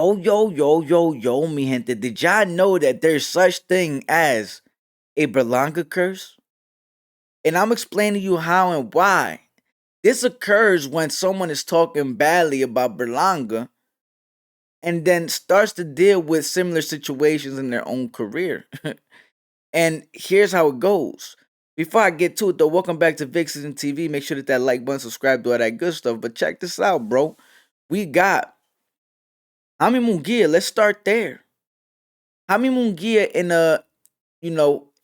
Oh, yo, mi gente. Did y'all know that there's such thing as a Berlanga curse? And I'm explaining to you how and why. This occurs when someone is talking badly about Berlanga and then starts to deal with similar situations in their own career. And here's how it goes. Before I get to it, though, welcome back to VicSznTV. Make sure that like button, subscribe, do all that good stuff. But check this out, bro. We got Jaime Munguia. Let's start there. Jaime Munguia in a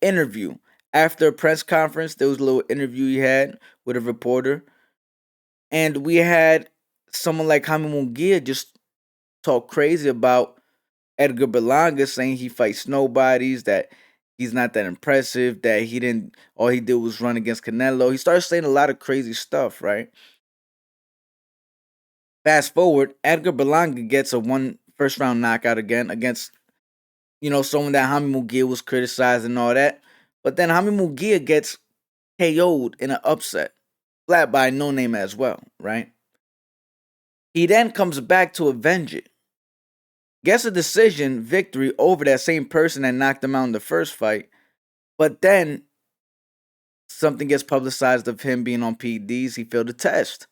interview after a press conference. There was a little interview he had with a reporter, and we had someone like Jaime Munguia just talk crazy about Edgar Berlanga, saying he fights nobodies, that he's not that impressive, that he didn't, all he did was run against Canelo. He started saying a lot of crazy stuff, right? Fast forward, Edgar Berlanga gets a one first round knockout again against someone that Jaime Munguia was criticizing and all that. But then Jaime Munguia gets KO'd in an upset, flat by No Name as well, right? He then comes back to avenge it. Gets a decision victory over that same person that knocked him out in the first fight. But then something gets publicized of him being on PEDs. He failed the test.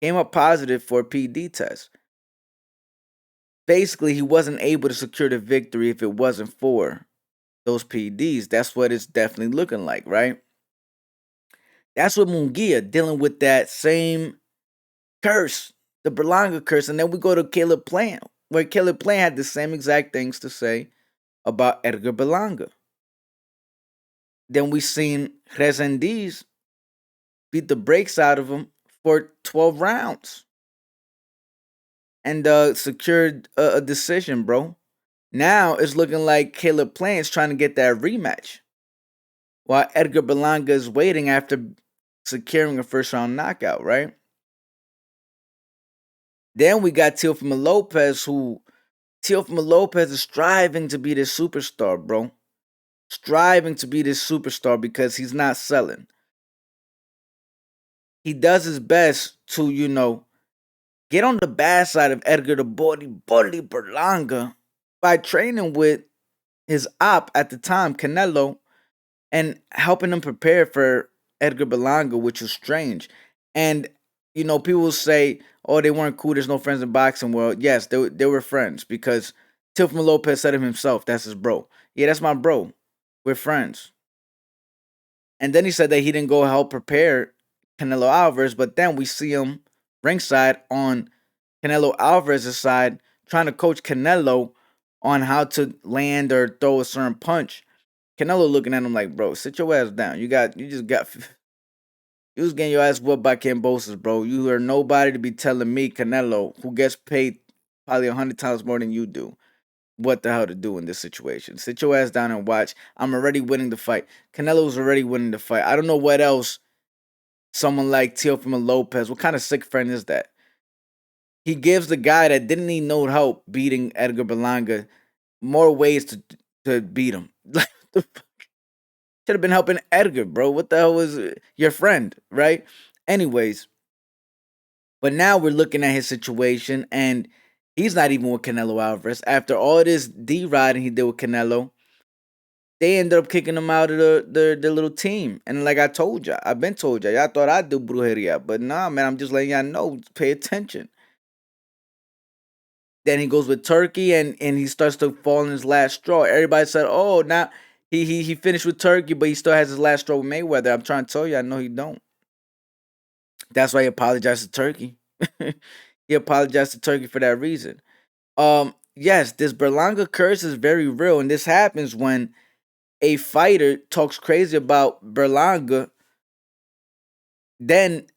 Came up positive for a PD test. Basically, he wasn't able to secure the victory if it wasn't for those PEDs. That's what it's definitely looking like, right? That's what Munguia dealing with that same curse, the Berlanga curse. And then we go to Caleb Plant, where Caleb Plant had the same exact things to say about Edgar Berlanga. Then we seen Resendiz beat the brakes out of him for 12 rounds and secured a decision, bro. Now it's looking like Caleb Plant's trying to get that rematch, while Edgar Berlanga is waiting after securing a first round knockout, right? Then we got Teofimo Lopez, who Teofimo Lopez is striving to be this superstar, bro. Striving to be this superstar because he's not selling. He does his best to, get on the bad side of Edgar the Body Berlanga by training with his op at the time, Canelo, and helping him prepare for Edgar Berlanga, which was strange. And people will say, "Oh, they weren't cool. There's no friends in boxing." Well, yes, they were friends because Teofimo Lopez said it himself. That's his bro. Yeah, that's my bro. We're friends. And then he said that he didn't go help prepare Canelo Alvarez, but then we see him ringside on Canelo Alvarez's side, trying to coach Canelo on how to land or throw a certain punch. Canelo looking at him like, bro, sit your ass down. You was getting your ass whooped by Cambosos, bro. You are nobody to be telling me, Canelo, who gets paid probably 100 times more than you do, what the hell to do in this situation. Sit your ass down and watch. I'm already winning the fight. Canelo's already winning the fight. I don't know what else someone like Teofimo Lopez, what kind of sick friend is that? He gives the guy that didn't need no help beating Edgar Berlanga more ways to beat him. Like, should have been helping Edgar, bro. What the hell was your friend, right? Anyways, but now we're looking at his situation, and he's not even with Canelo Alvarez. After all this D-riding he did with Canelo, they ended up kicking him out of the little team. And like I told y'all, I've been told y'all thought I'd do brujeria. But nah, man, I'm just letting y'all know, pay attention. Then he goes with Turkey, and he starts to fall in his last straw. Everybody said, "Oh, now he finished with Turkey, but he still has his last straw with Mayweather." I'm trying to tell you, I know he don't. That's why he apologized to Turkey. He apologized to Turkey for that reason. Yes, this Berlanga curse is very real, and this happens when a fighter talks crazy about Berlanga, then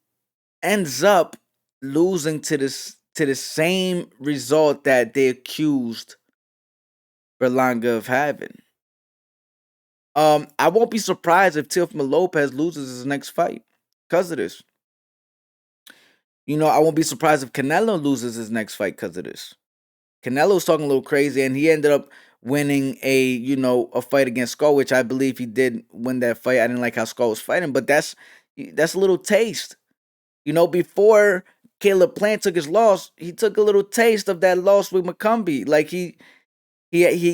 ends up losing to the same result that they accused Berlanga of having. I won't be surprised if Teofimo Lopez loses his next fight because of this. I won't be surprised if Canelo loses his next fight because of this. Canelo's talking a little crazy, and he ended up winning a fight against Skull, which I believe he did win that fight. I didn't like how Skull was fighting, but that's a little taste. Before Caleb Plant took his loss, he took a little taste of that loss with McCumbee. Like he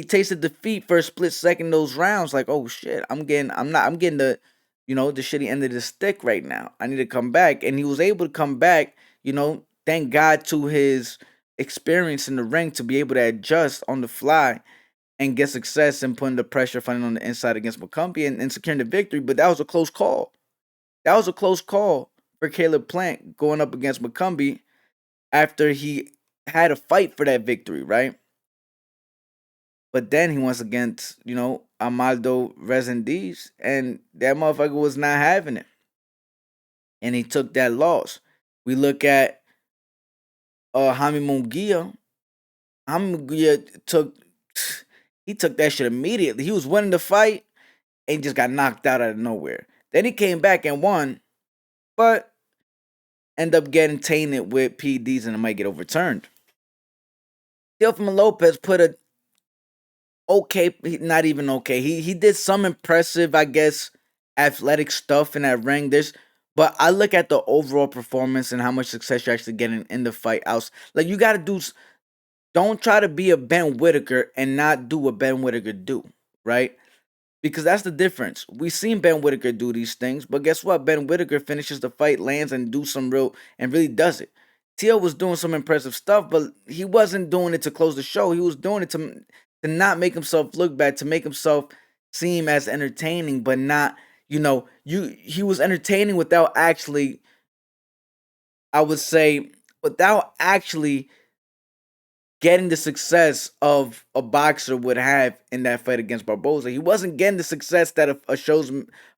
tasted defeat for a split second those rounds. Like, oh shit, I'm getting the the shitty end of the stick right now. I need to come back, and he was able to come back. Thank God to his experience in the ring to be able to adjust on the fly and get success and putting the pressure fighting on the inside against McCumbee and securing the victory. But that was a close call. That was a close call for Caleb Plant going up against McCumbee after he had a fight for that victory, right? But then he went against, Amaldo Resendiz, and that motherfucker was not having it. And he took that loss. We look at Jaime Munguia. Jaime Munguia took that shit immediately. He was winning the fight and just got knocked out of nowhere. Then he came back and won, but ended up getting tainted with PEDs and it might get overturned. Teofimo Lopez put a okay, not even okay. He did some impressive, I guess, athletic stuff in that ring. But I look at the overall performance and how much success you're actually getting in the fight. Like you got to do. Don't try to be a Ben Whitaker and not do what Ben Whitaker do, right? Because that's the difference. We've seen Ben Whitaker do these things, but guess what? Ben Whitaker finishes the fight, lands, and do some real and really does it. Tio was doing some impressive stuff, but he wasn't doing it to close the show. He was doing it to not make himself look bad, to make himself seem as entertaining, but not, he was entertaining without actually, I would say, without actually getting the success of a boxer would have in that fight against Barboza. He wasn't getting the success that a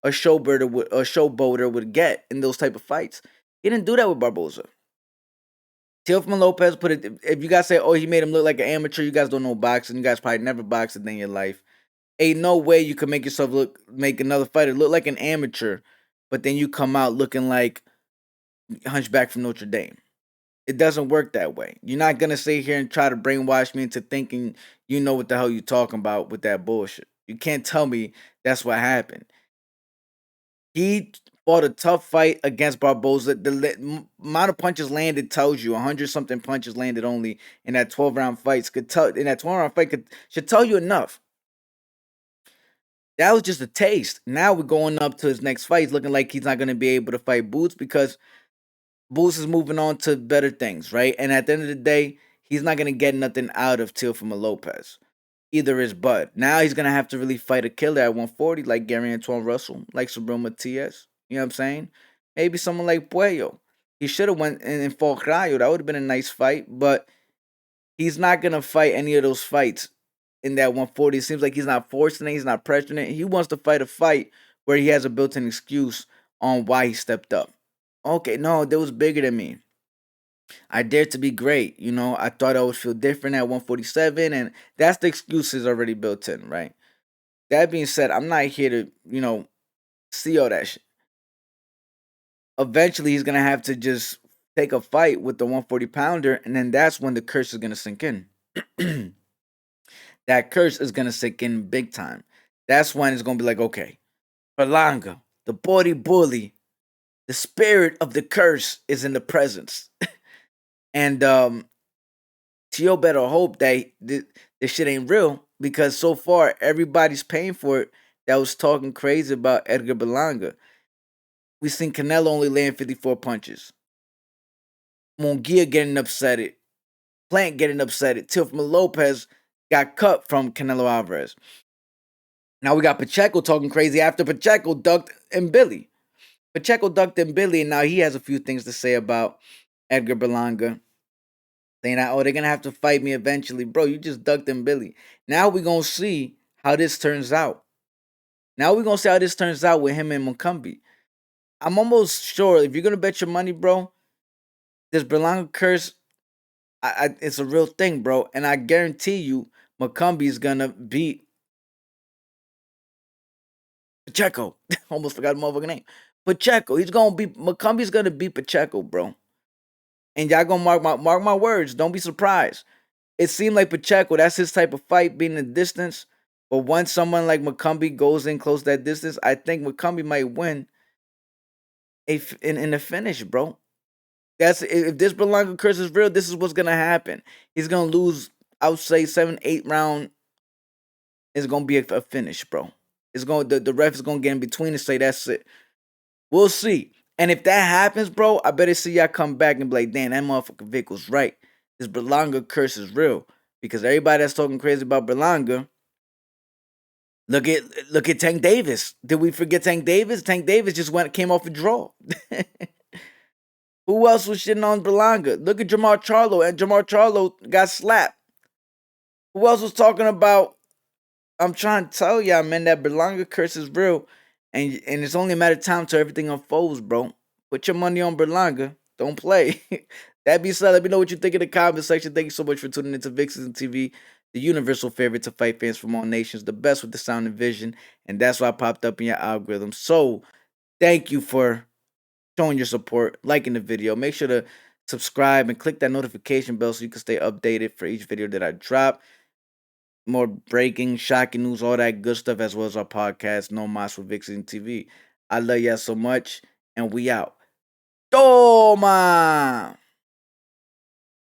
showboater would get in those type of fights. He didn't do that with Barboza. Teofimo Lopez put it. If you guys say, "Oh, he made him look like an amateur," you guys don't know boxing. You guys probably never boxed a day in your life. Ain't no way you can make another fighter look like an amateur, but then you come out looking like Hunchback from Notre Dame. It doesn't work that way. You're not gonna sit here and try to brainwash me into thinking you know what the hell you're talking about with that bullshit. You can't tell me that's what happened. He fought a tough fight against Barboza. The amount of punches landed tells you 100 something punches landed only in that 12 round fight. Should tell you enough. That was just a taste. Now we're going up to his next fight. He's looking like he's not going to be able to fight Boots because Boots is moving on to better things, right? And at the end of the day, he's not going to get nothing out of Teofimo Lopez. Either is Bud. Now he's going to have to really fight a killer at 140 like Gary Antoine Russell, like Sabril Matias. You know what I'm saying? Maybe someone like Puello. He should have went and fought Rayo. That would have been a nice fight, but he's not going to fight any of those fights in that 140. It seems like he's not forcing it. He's not pressuring it. He wants to fight a fight where he has a built-in excuse on why he stepped up. Okay, no, that was bigger than me. I dared to be great. I thought I would feel different at 147, and that's the excuses already built in, right? That being said, I'm not here to, see all that shit. Eventually, he's going to have to just take a fight with the 140 pounder, and then that's when the curse is going to sink in. That curse is going to sink in big time. That's when it's going to be like, okay, Berlanga, the body bully, the spirit of the curse is in the presence. And Tio better hope that this shit ain't real because so far everybody's paying for it that was talking crazy about Edgar Berlanga. We seen Canelo only land 54 punches. Munguia getting upset at. Plant getting upset at. Teofimo Lopez got cut from Canelo Alvarez. Now we got Pacheco talking crazy after Pacheco ducked and Billy. Pacheco ducked and Billy, and now he has a few things to say about Edgar Berlanga. Saying that, oh, they're going to have to fight me eventually. Bro, you just ducked and Billy. Now we're going to see how this turns out. Now we're going to see how this turns out with him and McCumbee. I'm almost sure if you're going to bet your money, bro, this Berlanga curse, it's a real thing, bro. And I guarantee you, McCumbee is going to beat Pacheco. Almost forgot the motherfucking name. Pacheco. McCumbee's going to beat Pacheco, bro. And y'all gonna mark my words. Don't be surprised. It seemed like Pacheco, that's his type of fight, being in the distance. But once someone like McCumbee goes in close that distance, I think McCumbee might win in the finish, bro. That's if this Berlanga curse is real, this is what's gonna happen. He's gonna lose, I would say 7, 8 round is gonna be a finish, bro. It's going the ref is gonna get in between and say that's it. We'll see. And if that happens, bro, I better see y'all come back and be like, damn, that motherfucker Vic was right. This Berlanga curse is real. Because everybody that's talking crazy about Berlanga, look at Tank Davis. Did we forget Tank Davis? Tank Davis just came off a draw. Who else was shitting on Berlanga? Look at Jamar Charlo, and Jamar Charlo got slapped. Who else was talking about? I'm trying to tell y'all, man, that Berlanga curse is real, and it's only a matter of time till everything unfolds, bro. Put your money on Berlanga. Don't play. That be said. Let me know what you think in the comment section. Thank you so much for tuning into VicSznTV, the universal favorite to fight fans from all nations, the best with the sound and vision, and that's why I popped up in your algorithm. So, thank you for showing your support, liking the video. Make sure to subscribe and click that notification bell so you can stay updated for each video that I drop. More breaking, shocking news, all that good stuff, as well as our podcast, No Mas with VicSznTV. I love y'all so much, and we out. Toma!